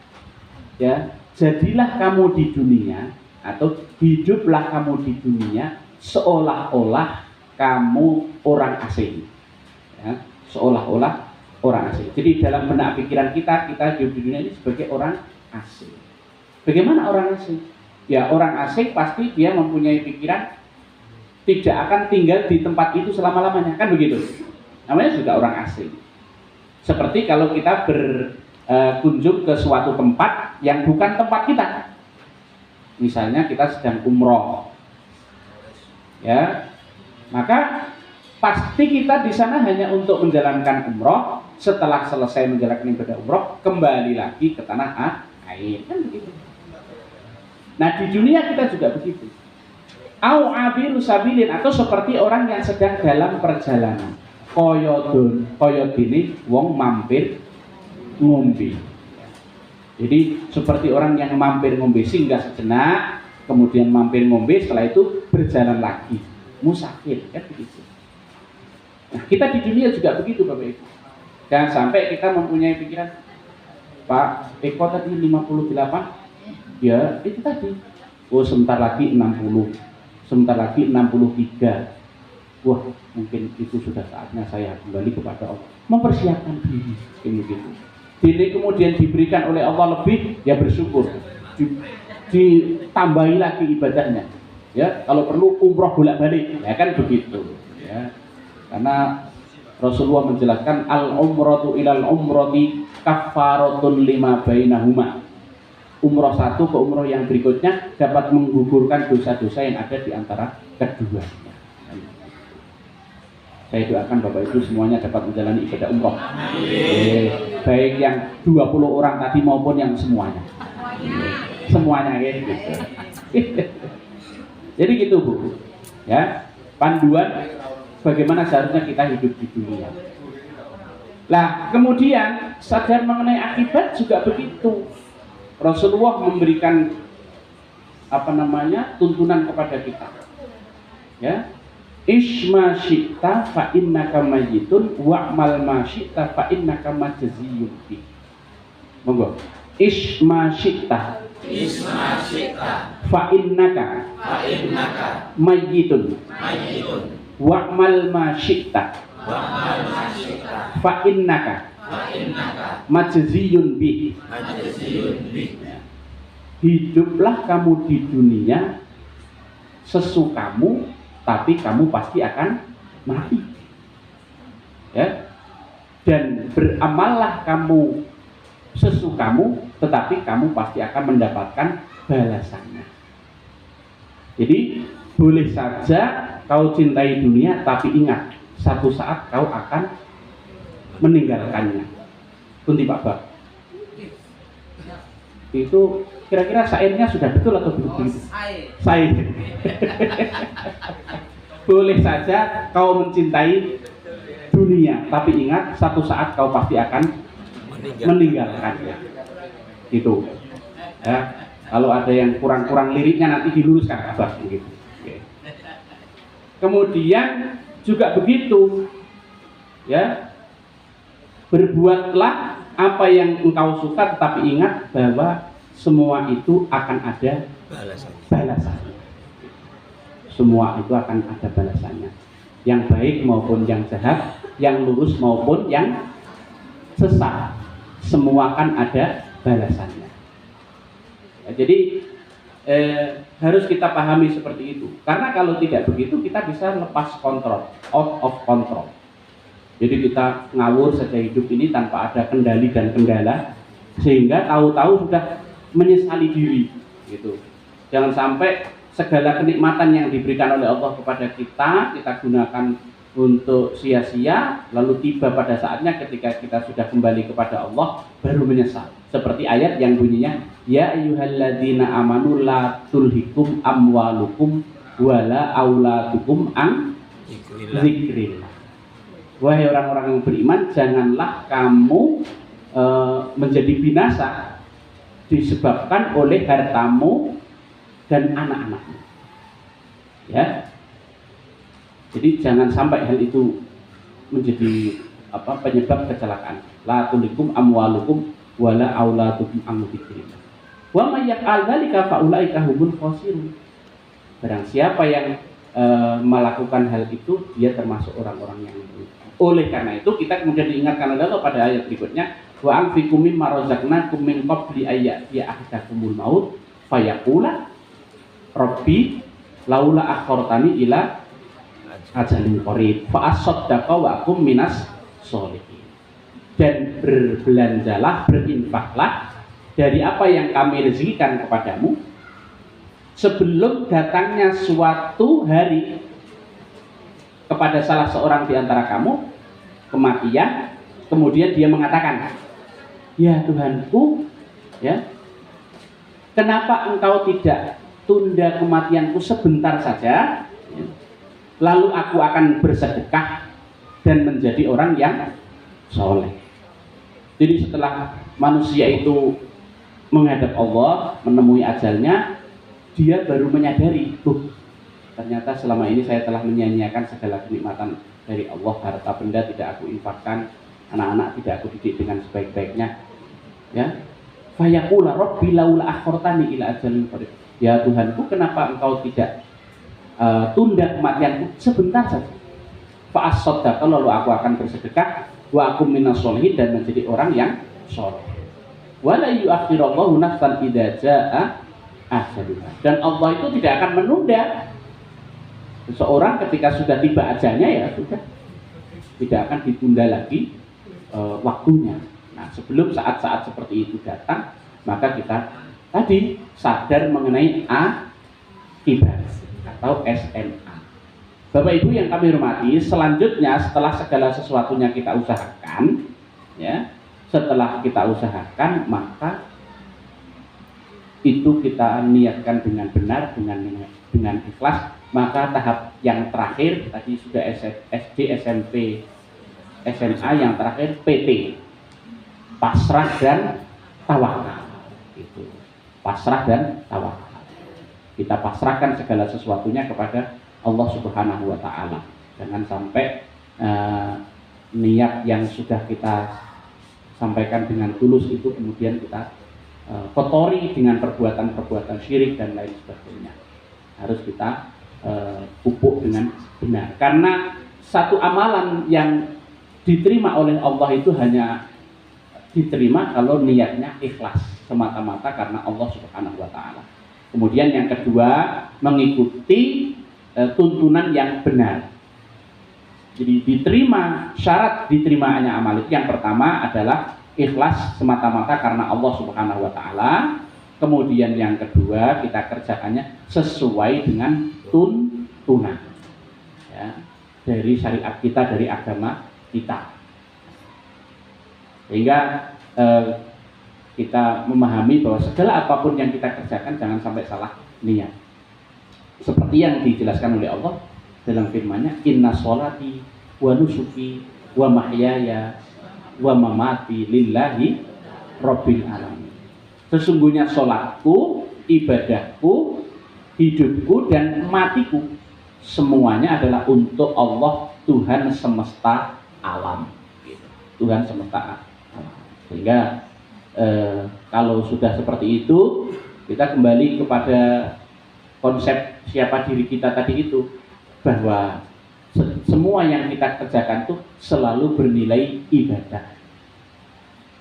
A: ya, jadilah kamu di dunia atau hiduplah kamu di dunia seolah-olah kamu orang asing, ya, seolah-olah orang asing. Jadi dalam benak pikiran kita hidup di dunia ini sebagai orang asing. Bagaimana orang asing? Ya, orang asing pasti dia mempunyai pikiran tidak akan tinggal di tempat itu selama-lamanya, kan begitu? Namanya juga orang asing. Seperti kalau kita berkunjung ke suatu tempat yang bukan tempat kita. Misalnya kita sedang umroh, ya, maka pasti kita di sana hanya untuk menjalankan umroh. Setelah selesai menjalankan ibadah umroh, kembali lagi ke tanah air, kan begitu. Nah, di dunia kita juga begitu. Au abiru sabilin, atau seperti orang yang sedang dalam perjalanan. Koyodini wong mampir ngombe. Jadi seperti orang yang mampir ngombe, singgah sejenak, kemudian mampir ngombe, setelah itu berjalan lagi, musafir, kan begitu. Nah, kita di dunia juga begitu Bapak Ibu. Jangan sampai kita mempunyai pikiran, Pak Eko tadi 58, ya itu tadi, oh sebentar lagi 60, sebentar lagi 63, wah mungkin itu sudah saatnya saya kembali kepada Allah, mempersiapkan diri begitu. Diri kemudian diberikan oleh Allah lebih, ya bersyukur, ditambahi lagi ibadahnya, ya kalau perlu umroh bolak-balik, ya kan begitu, ya. Karena Rasulullah menjelaskan al-umratu ilal umrati kafaratun lima bainahuma. Umroh satu ke umroh yang berikutnya dapat menggugurkan dosa-dosa yang ada di antara keduanya. Saya doakan Bapak Ibu semuanya dapat menjalani ibadah umroh. Baik yang 20 orang tadi maupun yang semuanya. Semuanya ya gitu. Jadi gitu Bu. Ya, panduan bagaimana seharusnya kita hidup di dunia. Nah, kemudian sadar mengenai akibat juga begitu. Rasulullah memberikan tuntunan kepada kita. Ya. Isma syi'ta fa innaka mayyitun wa'mal ma syi'ta fa innaka majziyun bi. Monggo. Isma syi'ta fa innaka mayyitun wa'mal ma syi'ta fa innaka majziyun bi. Hiduplah kamu di dunia sesukamu, tapi kamu pasti akan mati, ya. Dan beramallah kamu sesukamu, tetapi kamu pasti akan mendapatkan balasannya. Jadi boleh saja kau cintai dunia, tapi ingat satu saat kau akan meninggalkannya. Kunti Pak Bak. Itu kira-kira syairnya sudah betul atau belum? Syair. Boleh saja kau mencintai dunia, tapi ingat satu saat kau pasti akan meninggalkannya. Gitu. Ya, kalau ada yang kurang-kurang liriknya nanti diluruskan Abah begitu. Oke. Kemudian juga begitu. Ya. Berbuatlah apa yang engkau suka, tetapi ingat bahwa semua itu akan ada balasannya. Semua itu akan ada balasannya. Yang baik maupun yang jahat, yang lurus maupun yang sesat, semua akan ada balasannya. Ya, jadi harus kita pahami seperti itu. Karena kalau tidak begitu kita bisa lepas kontrol, out of control. Jadi kita ngawur saja hidup ini tanpa ada kendali dan kendala, sehingga tahu-tahu sudah menyesali diri, gitu. Jangan sampai segala kenikmatan yang diberikan oleh Allah kepada kita gunakan untuk sia-sia, lalu tiba pada saatnya ketika kita sudah kembali kepada Allah baru menyesal. Seperti ayat yang bunyinya, ya ayyuhalladzina amanu la tulhikum amwalukum wala auladukum an dzikrillah. Wahai orang-orang yang beriman, janganlah kamu menjadi binasa disebabkan oleh hartamu dan anak-anakmu. Ya. Jadi jangan sampai hal itu menjadi penyebab kecelakaan. La tulikum amwalukum wala auladukum an dzikrillah. Wa may yaf'al dzalika fa ulaika humul khasirun. Barang siapa yang melakukan hal itu, dia termasuk orang-orang yang merugi. Oleh karena itu kita kemudian diingatkan oleh Allah pada ayat berikutnya, wa anfiqu mimma razaqnakum min qabli ayyati ahadakumul maut fayaqula rabbi laula akhartani ila ajalin qarib fa asaddaqa wa akum minas sholihin. Dan berbelanjalah, berinfaklah dari apa yang kami rezekikan kepadamu sebelum datangnya suatu hari kepada salah seorang di antara kamu kematian, kemudian dia mengatakan, ya Tuhanku, ya, kenapa engkau tidak tunda kematianku sebentar saja, ya, lalu aku akan bersedekah dan menjadi orang yang soleh. Jadi setelah manusia itu menghadap Allah, menemui ajalnya, dia baru menyadari, ternyata selama ini saya telah menyia-nyiakan segala kenikmatan dari Allah. Harta benda tidak aku infakkan, anak-anak tidak aku didik dengan sebaik-baiknya. Ya, fayaqula rabbi laula akhartani ila ajalin qarib. Ya Tuhanku, kenapa engkau tidak tunda kematianku sebentar saja? fa'asaddaqa, lalu aku akan bersedekah, wa akum minas sholihin, dan menjadi orang yang soleh. Wala yu'akhirallahu nafsan idza jaa ajaluha, dan Allah itu tidak akan menunda seseorang ketika sudah tiba ajalnya, ya sudah, tidak akan ditunda lagi waktunya. Nah, sebelum saat-saat seperti itu datang, maka kita tadi sadar mengenai akibat atau SMA. Bapak Ibu yang kami hormati, selanjutnya setelah segala sesuatunya kita usahakan, ya, setelah kita usahakan, maka itu kita niatkan dengan benar, dengan ikhlas. Maka tahap yang terakhir tadi sudah SD, SMP, SMA, yang terakhir PT, pasrah dan tawakal. Itu pasrah dan tawakal. Kita pasrahkan segala sesuatunya kepada Allah Subhanahu wa Ta'ala. Jangan sampai niat yang sudah kita sampaikan dengan tulus itu kemudian kita kotori dengan perbuatan-perbuatan syirik dan lain sebagainya. Harus kita pupuk dengan benar. Karena satu amalan yang diterima oleh Allah itu hanya diterima kalau niatnya ikhlas semata-mata karena Allah Subhanahu wa Ta'ala. Kemudian yang kedua, mengikuti tuntunan yang benar. Jadi diterima, syarat diterimanya amal itu yang pertama adalah ikhlas semata-mata karena Allah Subhanahu wa Ta'ala. Kemudian yang kedua, kita kerjakannya sesuai dengan tuntunan, ya, dari syariat kita, dari agama kita. Sehingga kita memahami bahwa segala apapun yang kita kerjakan jangan sampai salah niat. Seperti yang dijelaskan oleh Allah dalam firman-Nya, inna sholati wa nusuki wa mahyaya wa mamati lillahi rabbil alamin. Sesungguhnya sholatku, ibadahku, hidupku, dan matiku semuanya adalah untuk Allah, Tuhan semesta alam. Tuhan semesta alam. Sehingga kalau sudah seperti itu, kita kembali kepada konsep siapa diri kita tadi itu, bahwa semua yang kita kerjakan itu selalu bernilai ibadah,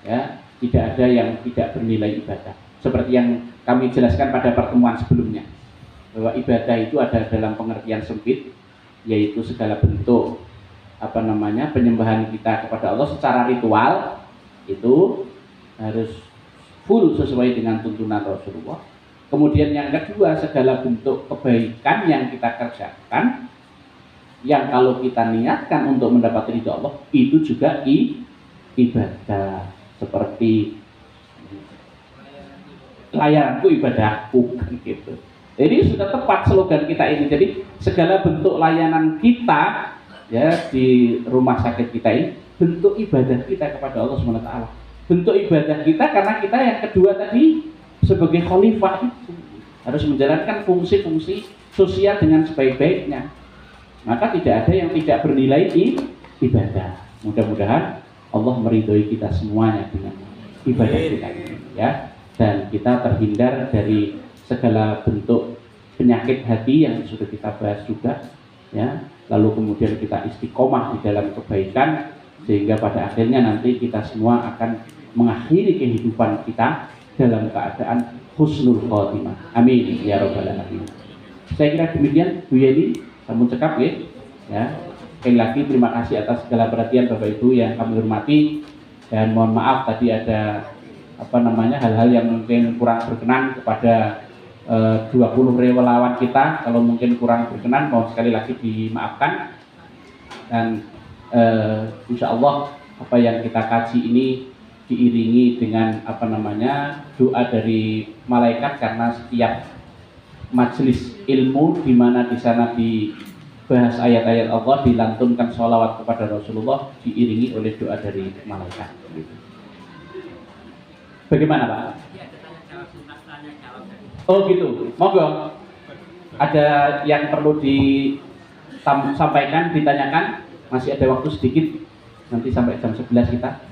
A: ya, tidak ada yang tidak bernilai ibadah. Seperti yang kami jelaskan pada pertemuan sebelumnya, bahwa ibadah itu ada dalam pengertian sempit, yaitu segala bentuk penyembahan kita kepada Allah secara ritual itu harus full sesuai dengan tuntunan Rasulullah. Kemudian yang kedua, segala bentuk kebaikan yang kita kerjakan, yang kalau kita niatkan untuk mendapat ridho Allah, itu juga ibadah. Seperti layananku ibadahku, gitu. Jadi sudah tepat slogan kita ini. Jadi segala bentuk layanan kita, ya, di rumah sakit kita ini bentuk ibadah kita kepada Allah SWT. Bentuk ibadah kita karena kita yang kedua tadi sebagai khalifah itu harus menjalankan fungsi-fungsi sosial dengan sebaik-baiknya. Maka tidak ada yang tidak bernilai ibadah. Mudah-mudahan Allah meridhoi kita semuanya dengan ibadah kita ini, ya, dan kita terhindar dari segala bentuk penyakit hati yang sudah kita bahas juga, ya. Lalu kemudian kita istiqomah di dalam kebaikan, sehingga pada akhirnya nanti kita semua akan mengakhiri kehidupan kita dalam keadaan husnul khotimah. Amin ya rabbal alamin. Saya kira demikian, Bu Yeni, sampun cekap ya. Sekali lagi terima kasih atas segala perhatian Bapak Ibu yang kami hormati, dan mohon maaf tadi ada hal-hal yang mungkin kurang berkenan kepada 20 relawan kita. Kalau mungkin kurang berkenan, mohon sekali lagi dimaafkan. Dan insya Allah apa yang kita kaji ini diiringi dengan doa dari malaikat, karena setiap majelis ilmu di mana di sana dibahas ayat-ayat Allah, dilantunkan sholawat kepada Rasulullah, diiringi oleh doa dari malaikat. Bagaimana Pak? Oh gitu, monggo. Ada yang perlu disampaikan, ditanyakan? Masih ada waktu sedikit, nanti sampai jam 11 kita.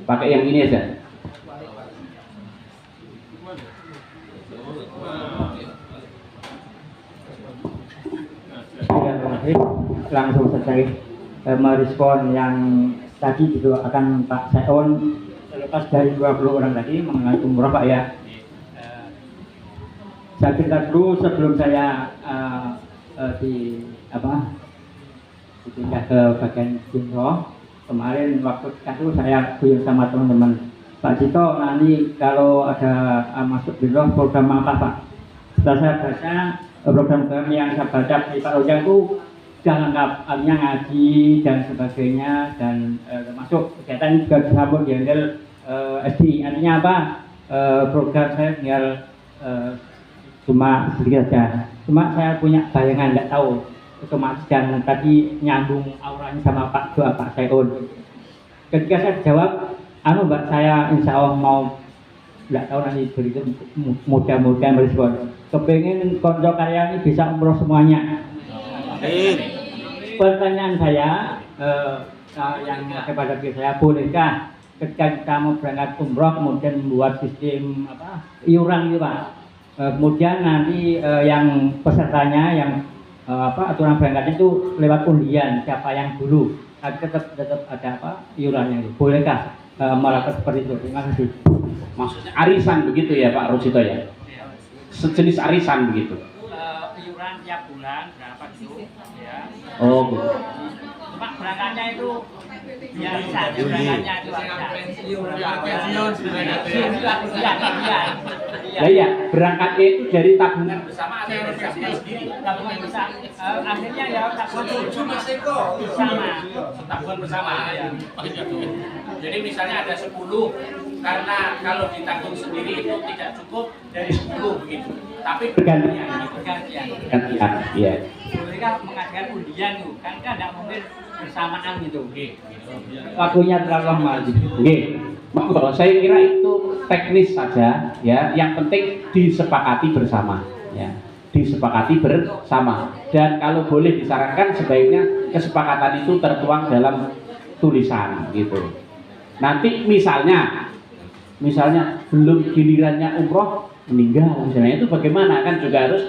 A: Pakai yang ini aja.
E: langsung saja merespon yang tadi gitu akan Pak Seon selepas dari 20 orang tadi mengenai umroh Pak ya. Saya cerita dulu sebelum saya dipindah ke bagian umroh. Kemarin waktu itu saya kumpul sama teman-teman, Pak Cito, nanti kalau ada masuk umroh program apa Pak? Setelah saya baca program yang saya baca di Pak Ojang itu sudah lengkap, artinya ngaji dan sebagainya, dan termasuk kegiatan juga disambung di handle SD. Artinya apa? Program saya tinggal cuma sedikit saja. Cuma saya punya bayangan, nggak tahu otomatis, dan tadi nyambung auranya sama Pak Doa Pak Seon. Ketika saya jawab, Mbak, saya insya Allah mau, nggak tahu nanti begitu mudah-mudahan merespon. Kepengen konco karya ini bisa umroh semuanya. Pertanyaan saya yang kepada diri saya, bolehkah ketika kita mau berangkat umroh kemudian membuat sistem iuran gitu Pak? Kemudian nanti yang pesertanya yang aturan berangkatnya itu lewat undian siapa yang dulu, tetap ada iurannya itu. Bolehkah melakukan seperti itu? Terima kasih.
A: Maksudnya arisan begitu ya Pak Rosito ya? Sejenis arisan begitu.
E: Iuran tiap bulan berapa itu ya?
A: Oh,
E: Cuma berangkatnya itu biasa, berangkatnya itu
A: ya, berangkatnya itu dari tabungan bersama atau dari sendiri?
E: Tabungan bersama, akhirnya ya tabungan bersama ya.
A: Jadi misalnya ada 10, karena kalau ditanggung sendiri itu tidak cukup dari 10 begitu. Tapi
E: Bergantian.
A: iya.
E: Bolehkah mengadakan undian tuh? Kan tidak mungkin bersamaan gitu. Waktunya terlalu lama gitu.
A: Oke. Saya kira itu teknis saja ya. Yang penting disepakati bersama ya. Disepakati bersama. Dan kalau boleh disarankan sebaiknya kesepakatan itu tertuang dalam tulisan gitu. Nanti misalnya belum gilirannya umroh meninggal misalnya, itu bagaimana, kan juga harus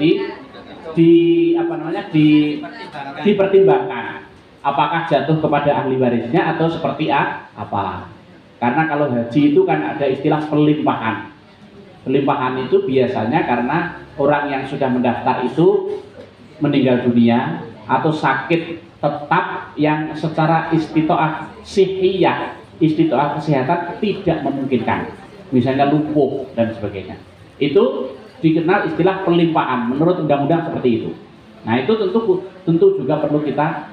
A: dipertimbangkan apakah jatuh kepada ahli warisnya atau seperti apa. Karena kalau haji itu kan ada istilah pelimpahan. Pelimpahan itu biasanya karena orang yang sudah mendaftar itu meninggal dunia atau sakit tetap yang secara istitoah sihiyah, istitoah kesehatan tidak memungkinkan, misalnya lumpuh dan sebagainya. Itu dikenal istilah pelimpahan menurut undang-undang seperti itu. Nah, itu tentu juga perlu kita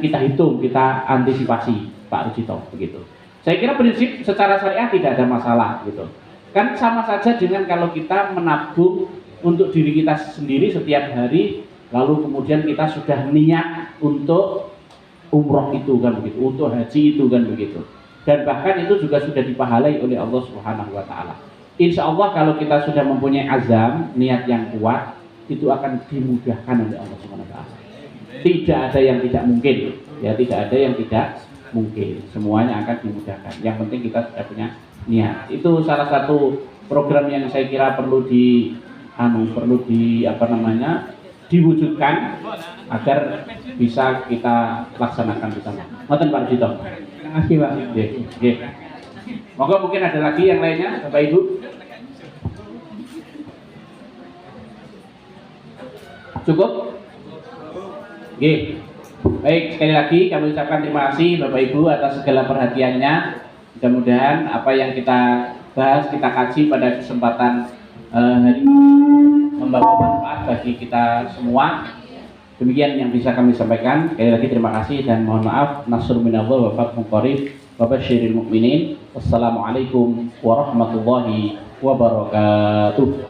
A: kita hitung, kita antisipasi Pak Rujito begitu. Saya kira prinsip secara syariah tidak ada masalah gitu. Kan sama saja dengan kalau kita menabung untuk diri kita sendiri setiap hari, lalu kemudian kita sudah niat untuk umroh itu kan begitu, untuk haji itu kan begitu. Dan bahkan itu juga sudah dipahalai oleh Allah Subhanahu wa taala. Insya Allah kalau kita sudah mempunyai azam, niat yang kuat, itu akan dimudahkan oleh Allah Subhanahu wa taala. Tidak ada yang tidak mungkin, ya, tidak ada yang tidak mungkin. Semuanya akan dimudahkan. Yang penting kita sudah punya niat. Itu salah satu program yang saya kira perlu diwujudkan agar bisa kita laksanakan bersama. Ngoten Pak Rujito.
E: Terima kasih Pak.
A: Nggih. Moga mungkin ada lagi yang lainnya, Bapak Ibu. Cukup? Nggih. Baik, sekali lagi kami ucapkan terima kasih Bapak Ibu atas segala perhatiannya. Mudah-mudahan apa yang kita bahas, kita kaji pada kesempatan hari ini membawa manfaat bagi kita semua. Demikian yang bisa kami sampaikan. Sekali lagi terima kasih dan mohon maaf. Nasrul minallah wa fathun qarib wa basyiril mu'minin. Wassalamualaikum warahmatullahi wabarakatuh.